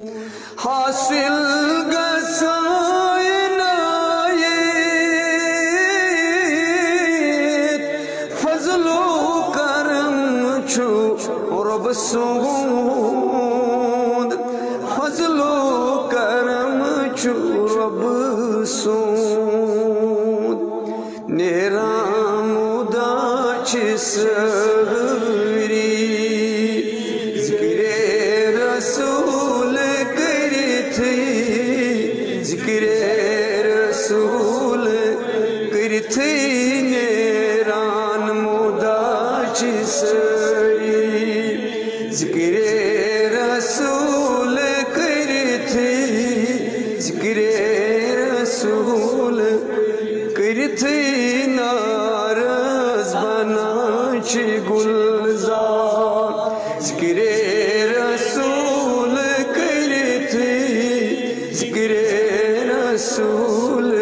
حاصل گژھان عنایت فضل و کرم چھُ رۄب سُنٛد فضل و کرم چھُ رۄب سُنٛد نیران مُدا چھِ سٲری ذکرِ رسول ذکر رسول کرتھی نیران مُدا چھِ سٲری ذکر رسول کرتھی ذکر رسول کرتھی نارض بنان چھِ گلزار ذکر رسول کرتھی ذکر رسول